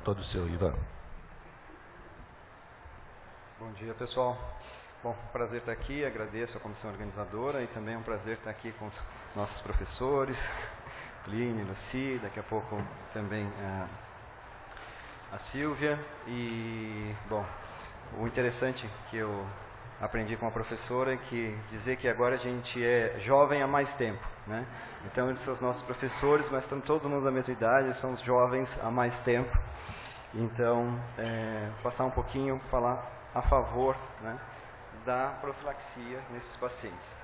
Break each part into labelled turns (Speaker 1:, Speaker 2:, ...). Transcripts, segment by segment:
Speaker 1: todo seu, Ivan.
Speaker 2: Bom dia, pessoal. Bom, prazer estar aqui, agradeço a comissão organizadora e também é um prazer estar aqui com os nossos professores, Plínio, Luci, daqui a pouco também a Silvia. E, bom, o interessante que eu aprendi com a professora é que dizer que agora a gente é jovem há mais tempo, né? Então eles são os nossos professores, mas estamos todos mundo da mesma idade, são os jovens há mais tempo. Então, passar um pouquinho, falar a favor, né, da profilaxia nesses pacientes.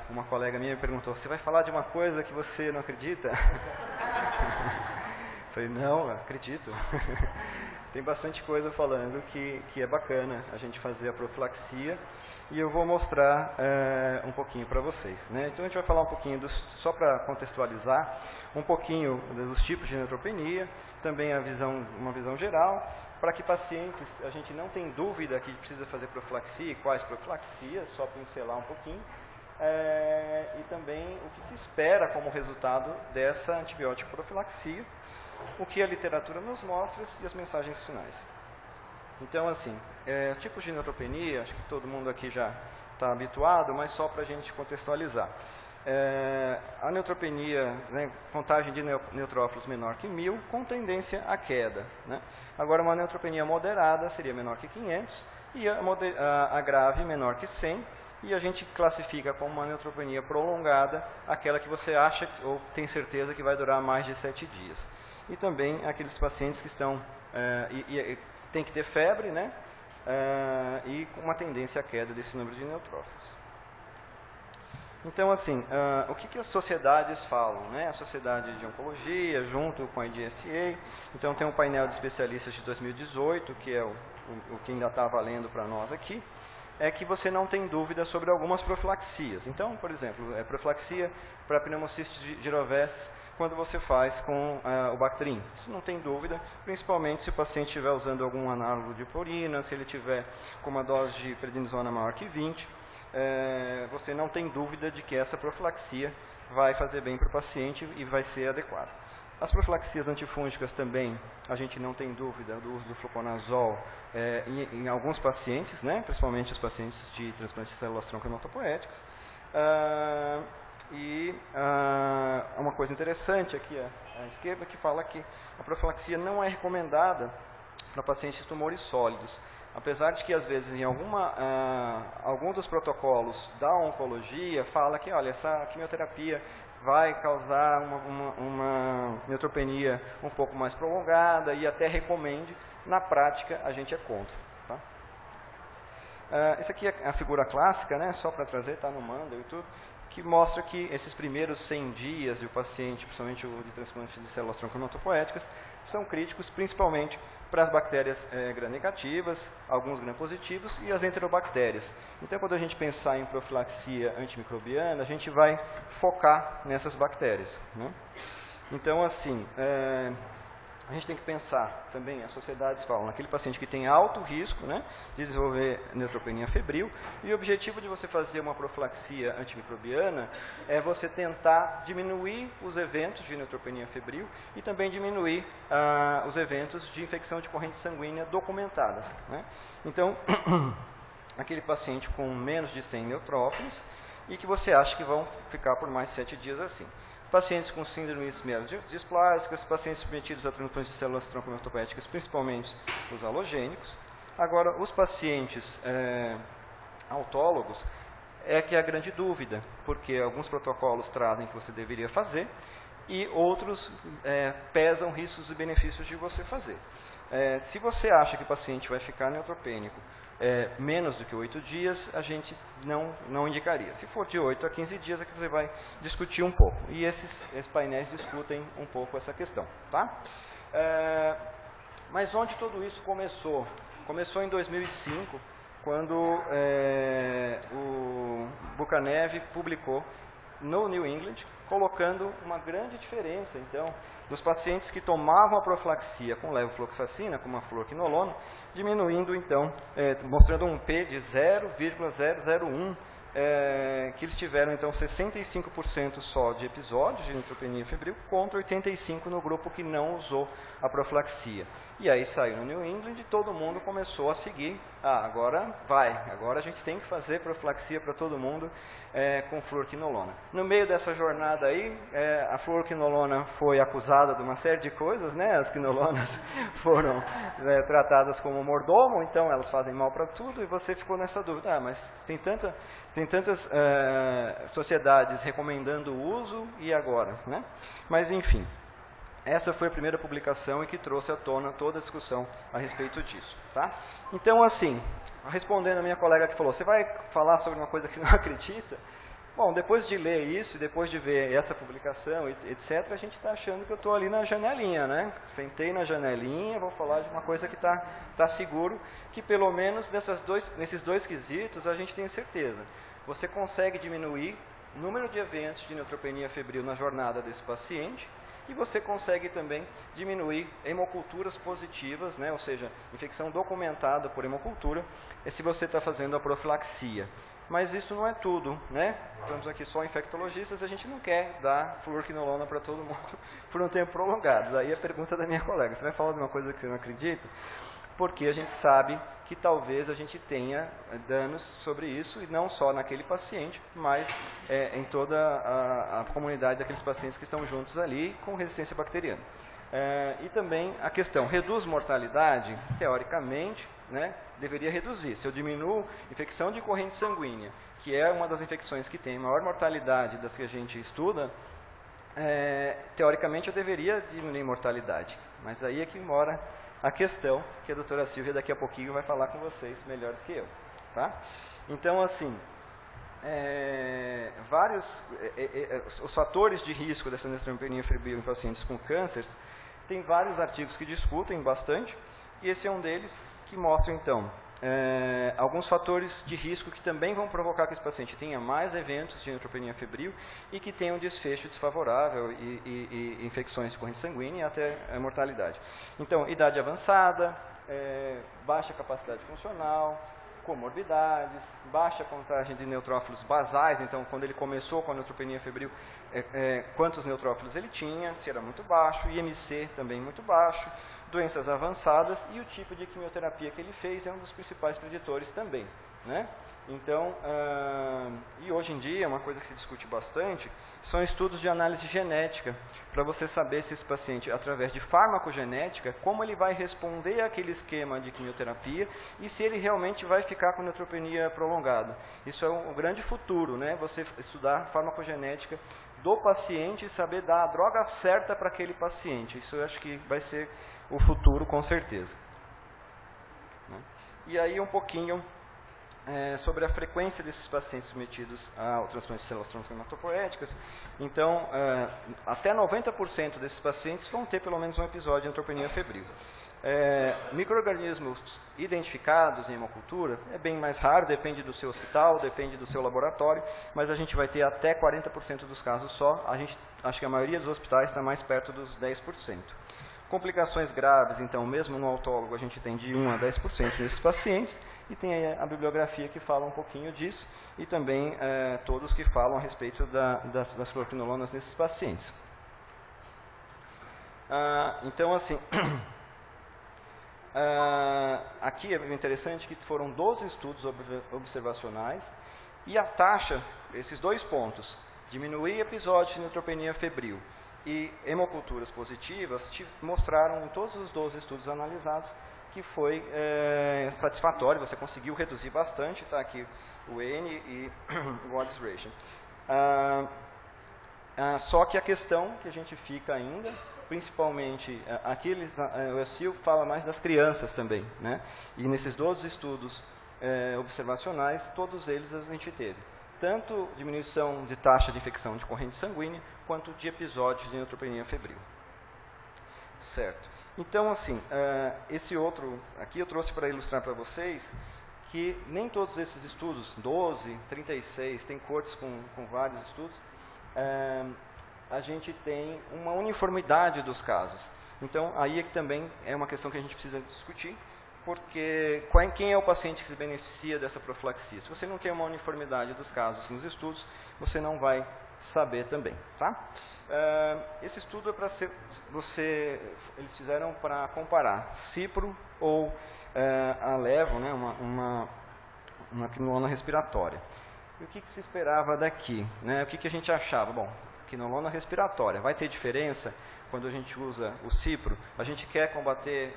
Speaker 2: Uma colega minha me perguntou, você vai falar de uma coisa que você não acredita? Falei, não, acredito. Tem bastante coisa falando que é bacana a gente fazer a profilaxia e eu vou mostrar um pouquinho para vocês, né? Então a gente vai falar um pouquinho, só para contextualizar, um pouquinho dos tipos de neutropenia, também uma visão geral, para que pacientes, a gente não tem dúvida que precisa fazer profilaxia e quais profilaxias, só pincelar um pouquinho, e também o que se espera como resultado dessa antibiótico profilaxia, o que a literatura nos mostra e as mensagens finais. Então, assim, tipos de neutropenia, acho que todo mundo aqui já está habituado, mas só para a gente contextualizar. A neutropenia, né, contagem de neutrófilos menor que 1000, com tendência à queda, né? Agora, uma neutropenia moderada seria menor que 500 e a grave menor que 100. E a gente classifica como uma neutropenia prolongada aquela que você acha ou tem certeza que vai durar mais de 7 dias. E também aqueles pacientes que estão, tem que ter febre, né? E com uma tendência à queda desse número de neutrófilos. Então, assim, o que as sociedades falam, né? A Sociedade de Oncologia, junto com a IDSA, então tem um painel de especialistas de 2018, que é o que ainda está valendo para nós aqui, é que você não tem dúvida sobre algumas profilaxias. Então, por exemplo, profilaxia para pneumociste girovese quando você faz com o Bactrim. Isso não tem dúvida, principalmente se o paciente estiver usando algum análogo de purina, se ele tiver com uma dose de prednisona maior que 20, você não tem dúvida de que essa profilaxia vai fazer bem para o paciente e vai ser adequada. As profilaxias antifúngicas também, a gente não tem dúvida do uso do fluconazol em alguns pacientes, né, principalmente os pacientes de transplante de células tronco hematopoéticas. Uma coisa interessante aqui à esquerda que fala que a profilaxia não é recomendada para pacientes de tumores sólidos. Apesar de que, às vezes, em algum dos protocolos da oncologia, fala que, olha, essa quimioterapia vai causar uma neutropenia um pouco mais prolongada e até recomende. Na prática, a gente é contra. Tá? Essa aqui é a figura clássica, né, só para trazer, está no Mandel e tudo, que mostra que esses primeiros 100 dias do paciente, principalmente o de transplante de células tronco hematopoéticas, são críticos principalmente para as bactérias gram-negativas, alguns gram-positivos e as enterobactérias. Então, quando a gente pensar em profilaxia antimicrobiana, a gente vai focar nessas bactérias, né? Então, assim, a gente tem que pensar também, as sociedades falam, naquele paciente que tem alto risco, né, de desenvolver neutropenia febril, e o objetivo de você fazer uma profilaxia antimicrobiana é você tentar diminuir os eventos de neutropenia febril e também diminuir os eventos de infecção de corrente sanguínea documentadas, né? Então, aquele paciente com menos de 100 neutrófilos e que você acha que vão ficar por mais 7 dias assim. Pacientes com síndromes mielodisplásicas, pacientes submetidos a transplante de células tronco hematopoéticas, principalmente os halogênicos. Agora, os pacientes autólogos é que é a grande dúvida, porque alguns protocolos trazem que você deveria fazer e outros pesam riscos e benefícios de você fazer. Se você acha que o paciente vai ficar neutropênico menos do que 8 dias, a gente não indicaria. Se for de 8 a 15 dias, é que você vai discutir um pouco. E esses painéis discutem um pouco essa questão. Tá? Mas onde tudo isso começou? Começou em 2005, quando o Bucanev publicou no New England, colocando uma grande diferença, então, dos pacientes que tomavam a profilaxia com levofloxacina, com uma fluoroquinolona, diminuindo, então, mostrando um P de 0,001 que eles tiveram, então, 65% só de episódios de neutropenia febril, contra 85% no grupo que não usou a profilaxia. E aí saiu no New England e todo mundo começou a seguir. Agora vai, agora a gente tem que fazer profilaxia para todo mundo com fluoroquinolona. No meio dessa jornada aí, a fluoroquinolona foi acusada de uma série de coisas, né? As quinolonas foram tratadas como mordomo, então elas fazem mal para tudo, e você ficou nessa dúvida. Mas tem tantas sociedades recomendando o uso, e agora, né? Mas enfim, essa foi a primeira publicação e que trouxe à tona toda a discussão a respeito disso, tá? Então, assim, respondendo a minha colega que falou, você vai falar sobre uma coisa que você não acredita? Bom, depois de ler isso, depois de ver essa publicação, etc., a gente está achando que eu estou ali na janelinha, né? Sentei na janelinha, vou falar de uma coisa que está seguro, que pelo menos nesses dois quesitos a gente tem certeza. Você consegue diminuir o número de eventos de neutropenia febril na jornada desse paciente, e você consegue também diminuir hemoculturas positivas, né? Ou seja, infecção documentada por hemocultura, se você está fazendo a profilaxia. Mas isso não é tudo, né? Estamos aqui só infectologistas, a gente não quer dar fluoroquinolona para todo mundo por um tempo prolongado. Daí a pergunta da minha colega, você vai falar de uma coisa que você não acredita? Porque a gente sabe que talvez a gente tenha danos sobre isso, e não só naquele paciente, mas em toda a comunidade daqueles pacientes que estão juntos ali com resistência bacteriana. E também a questão, reduz mortalidade? Teoricamente, né, deveria reduzir. Se eu diminuo infecção de corrente sanguínea, que é uma das infecções que tem maior mortalidade das que a gente estuda, teoricamente eu deveria diminuir mortalidade. Mas aí é que mora a questão, que a doutora Silvia daqui a pouquinho vai falar com vocês melhores que eu. Tá? Então, assim, os fatores de risco dessa neutropenia febril em pacientes com cânceres, tem vários artigos que discutem bastante, e esse é um deles que mostra, então, alguns fatores de risco que também vão provocar que esse paciente tenha mais eventos de neutropenia febril e que tenha um desfecho desfavorável e infecções de corrente sanguínea e até mortalidade. Então, idade avançada, baixa capacidade funcional, comorbidades, baixa contagem de neutrófilos basais, então quando ele começou com a neutropenia febril, quantos neutrófilos ele tinha, se era muito baixo, IMC também muito baixo, doenças avançadas, e o tipo de quimioterapia que ele fez é um dos principais preditores também, né? Então, e hoje em dia, uma coisa que se discute bastante, são estudos de análise genética, para você saber se esse paciente, através de farmacogenética, como ele vai responder àquele esquema de quimioterapia e se ele realmente vai ficar com neutropenia prolongada. Isso é um grande futuro, né? Você estudar farmacogenética do paciente e saber dar a droga certa para aquele paciente. Isso eu acho que vai ser o futuro, com certeza. E aí um pouquinho sobre a frequência desses pacientes submetidos ao transplante de células tronco hematopoéticas. Então, até 90% desses pacientes vão ter pelo menos um episódio de neutropenia febril. Micro-organismos identificados em hemocultura é bem mais raro, depende do seu hospital, depende do seu laboratório, mas a gente vai ter até 40% dos casos só. Acho que a maioria dos hospitais está mais perto dos 10%. Complicações graves, então, mesmo no autólogo, a gente tem de 1 a 10% desses pacientes, e tem aí a bibliografia que fala um pouquinho disso, e também todos que falam a respeito das fluoroquinolonas nesses pacientes. Então, assim, aqui é interessante que foram 12 estudos observacionais, e a taxa, esses dois pontos, diminuir episódios de neutropenia febril e hemoculturas positivas, mostraram em todos os 12 estudos analisados que foi satisfatório, você conseguiu reduzir bastante, está aqui o N e o odds ratio. Só que a questão que a gente fica ainda, principalmente o ESIL fala mais das crianças também, né? E nesses 12 estudos observacionais, todos eles a gente teve tanto diminuição de taxa de infecção de corrente sanguínea, quanto de episódios de neutropenia febril. Certo. Então, assim, esse outro aqui eu trouxe para ilustrar para vocês que nem todos esses estudos, 12, 36, tem cortes com vários estudos, a gente tem uma uniformidade dos casos. Então, aí é que também é uma questão que a gente precisa discutir, porque quem é o paciente que se beneficia dessa profilaxia? Se você não tem uma uniformidade dos casos nos estudos, você não vai saber também. Tá? Esse estudo é para ser, eles fizeram para comparar cipro ou a levo, né, uma quinolona respiratória. E o que se esperava daqui? Né? O que a gente achava? Bom, quinolona respiratória, vai ter diferença quando a gente usa o cipro? A gente quer combater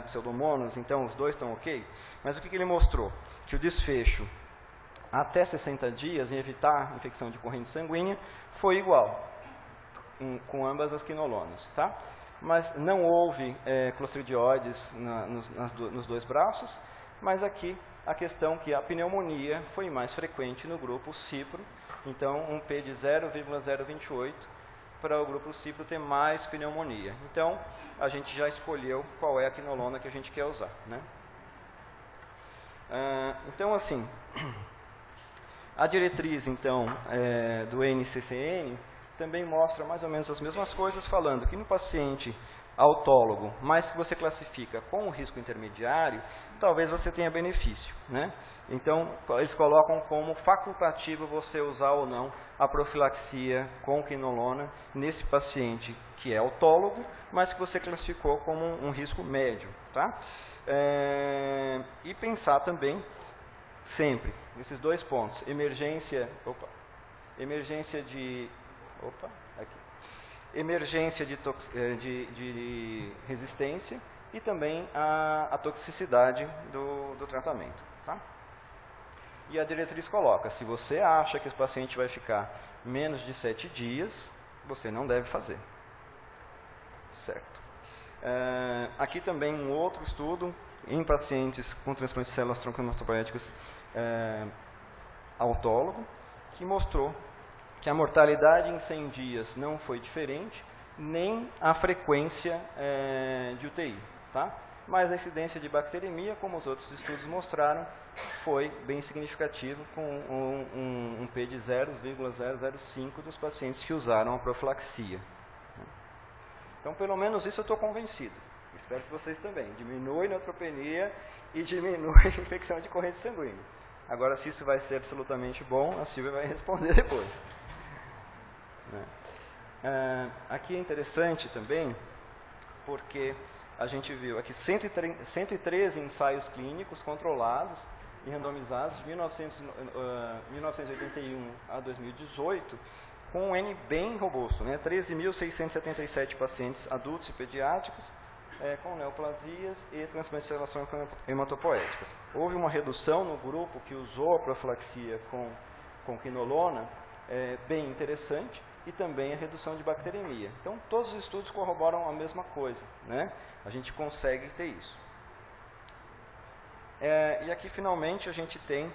Speaker 2: pseudomonas, então os dois estão ok? Mas o que ele mostrou? Que o desfecho até 60 dias, em evitar infecção de corrente sanguínea, foi igual com ambas as quinolonas. Tá? Mas não houve clostridioides nos dois braços, mas aqui a questão que a pneumonia foi mais frequente no grupo cipro, então um P de 0,028 para o grupo cipro ter mais pneumonia. Então, a gente já escolheu qual é a quinolona que a gente quer usar. Né? Então, assim, a diretriz então, do NCCN também mostra mais ou menos as mesmas coisas, falando que no paciente autólogo, mas que você classifica com o risco intermediário, talvez você tenha benefício. Né? Então, eles colocam como facultativo você usar ou não a profilaxia com quinolona nesse paciente que é autólogo, mas que você classificou como um risco médio. Tá? E pensar também, sempre, nesses dois pontos, emergência de resistência e também a toxicidade do tratamento. Tá? E a diretriz coloca, se você acha que esse paciente vai ficar menos de 7 dias, você não deve fazer. Certo. Aqui também um outro estudo em pacientes com transplante de células tronco hematopoéticas autólogo, que mostrou que a mortalidade em 100 dias não foi diferente, nem a frequência de UTI. Tá? Mas a incidência de bacteremia, como os outros estudos mostraram, foi bem significativo, com um P de 0,005 dos pacientes que usaram a profilaxia. Então, pelo menos isso eu estou convencido. Espero que vocês também. Diminui neutropenia e diminui a infecção de corrente sanguínea. Agora, se isso vai ser absolutamente bom, a Silvia vai responder depois. Aqui é interessante também, porque a gente viu aqui 113 ensaios clínicos controlados e randomizados de 1981 a 2018, com um N bem robusto, né? 13.677 pacientes adultos e pediátricos, com neoplasias e transplantes de células hematopoéticas. Houve uma redução no grupo que usou a profilaxia com quinolona, bem interessante, e também a redução de bacteremia. Então, todos os estudos corroboram a mesma coisa. Né? A gente consegue ter isso. E aqui, finalmente, a gente tem,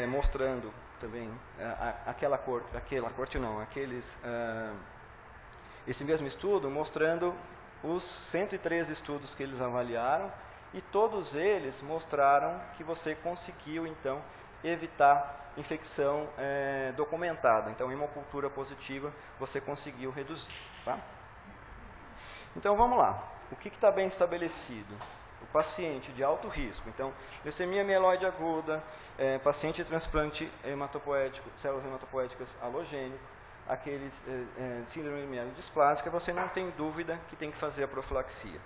Speaker 2: mostrando também esse mesmo estudo, mostrando os 113 estudos que eles avaliaram, e todos eles mostraram que você conseguiu, então, evitar infecção documentada. Então, hemocultura positiva, você conseguiu reduzir. Tá? Então, vamos lá. O que está bem estabelecido? O paciente de alto risco. Então, leucemia mieloide aguda, paciente de transplante hematopoético, células hematopoéticas halogênico, aqueles síndrome mielodisplásica, você não tem dúvida que tem que fazer a profilaxia.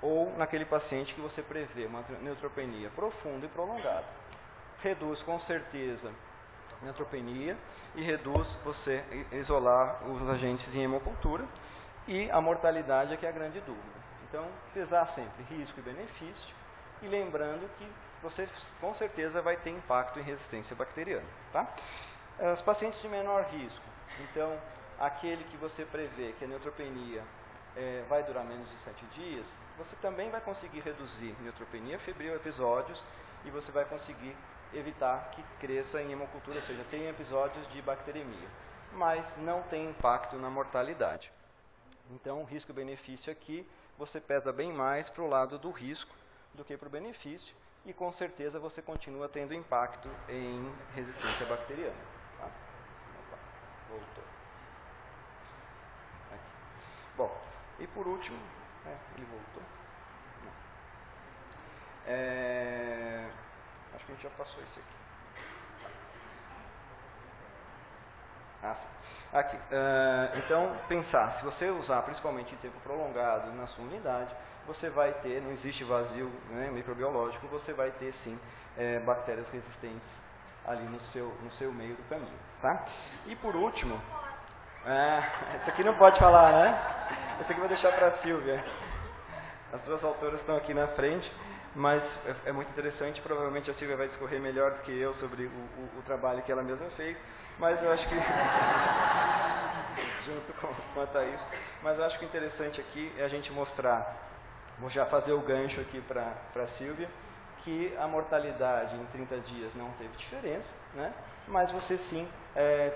Speaker 2: Ou naquele paciente que você prevê uma neutropenia profunda e prolongada. Reduz com certeza a neutropenia e reduz você isolar os agentes em hemocultura, e a mortalidade é que é a grande dúvida. Então, pesar sempre risco e benefício, e lembrando que você com certeza vai ter impacto em resistência bacteriana. Tá? Os pacientes de menor risco, então, aquele que você prevê que a neutropenia vai durar menos de 7 dias, você também vai conseguir reduzir neutropenia febril, episódios, e você vai conseguir evitar que cresça em hemocultura, ou seja, tem episódios de bacteremia, mas não tem impacto na mortalidade. Então, o risco-benefício aqui, você pesa bem mais para o lado do risco do que para o benefício, e com certeza você continua tendo impacto em resistência bacteriana. Tá? Opa, voltou. Aqui. Bom, e por último, ele voltou? Não. Acho que a gente já passou isso aqui. Sim. Aqui. Então, pensar, se você usar principalmente em tempo prolongado na sua unidade, você vai ter, não existe vazio, né, microbiológico, você vai ter sim bactérias resistentes ali no seu meio do caminho. Tá? E por último, esse aqui não pode falar, né? Esse aqui eu vou deixar para a Silvia. As duas autoras estão aqui na frente, mas é muito interessante, provavelmente a Silvia vai discorrer melhor do que eu sobre o trabalho que ela mesma fez, mas eu acho que, junto com a Thaís, mas eu acho que o interessante aqui é a gente mostrar, vou já fazer o gancho aqui para a Silvia, que a mortalidade em 30 dias não teve diferença, né? Mas você sim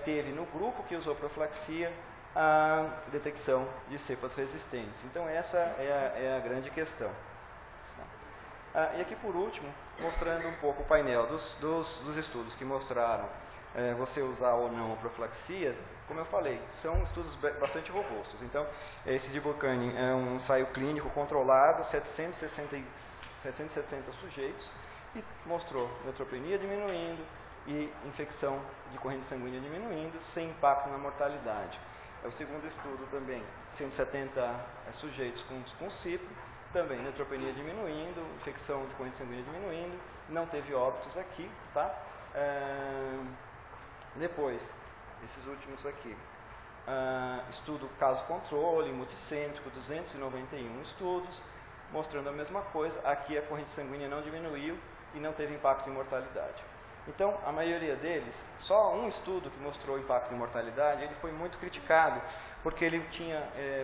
Speaker 2: teve no grupo que usou profilaxia a detecção de cepas resistentes. Então essa é a grande questão. E aqui por último, mostrando um pouco o painel dos estudos que mostraram você usar ou não a profilaxia, como eu falei, são estudos bastante robustos. Então, esse de Burkani é um ensaio clínico controlado, 760 sujeitos, e mostrou neutropenia diminuindo e infecção de corrente sanguínea diminuindo, sem impacto na mortalidade. O segundo estudo também, 170 sujeitos com cipro, também neutropenia diminuindo, infecção de corrente sanguínea diminuindo, não teve óbitos aqui, tá? Depois, esses últimos aqui, estudo caso controle, multicêntrico, 291 estudos, mostrando a mesma coisa, aqui a corrente sanguínea não diminuiu e não teve impacto em mortalidade. Então, a maioria deles, só um estudo que mostrou impacto em mortalidade, ele foi muito criticado, porque ele tinha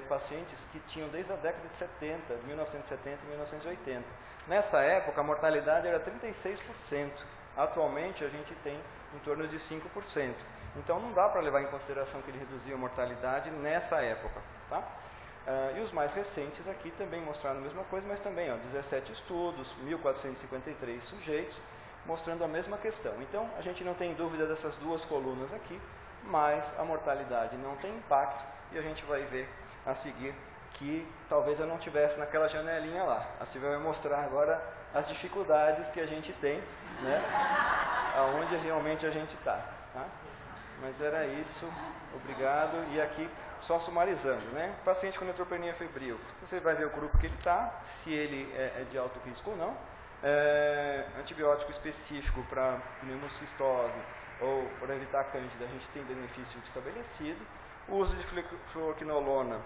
Speaker 2: pacientes que tinham desde a década de 70, de 1970 e 1980. Nessa época, a mortalidade era 36%. Atualmente, a gente tem em torno de 5%. Então, não dá para levar em consideração que ele reduziu a mortalidade nessa época. Tá? E os mais recentes aqui também mostraram a mesma coisa, mas também 17 estudos, 1.453 sujeitos, mostrando a mesma questão. Então, a gente não tem dúvida dessas duas colunas aqui, mas a mortalidade não tem impacto, e a gente vai ver a seguir que talvez eu não tivesse naquela janelinha lá. A Silvia vai mostrar agora as dificuldades que a gente tem, né, aonde realmente a gente está. Tá? Mas era isso, obrigado. E aqui, só sumarizando, né? Paciente com neutropenia febril, você vai ver o grupo que ele está, se ele é de alto risco ou não. Antibiótico específico para pneumocistose ou para evitar a cândida, a gente tem benefício estabelecido. O uso de fluoroquinolona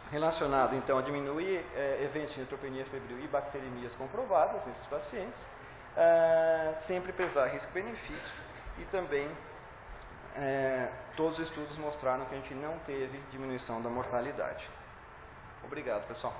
Speaker 2: relacionado, então, a diminuir eventos de neutropenia febril e bacteremias comprovadas nesses pacientes. Sempre pesar risco-benefício e também todos os estudos mostraram que a gente não teve diminuição da mortalidade. Obrigado, pessoal.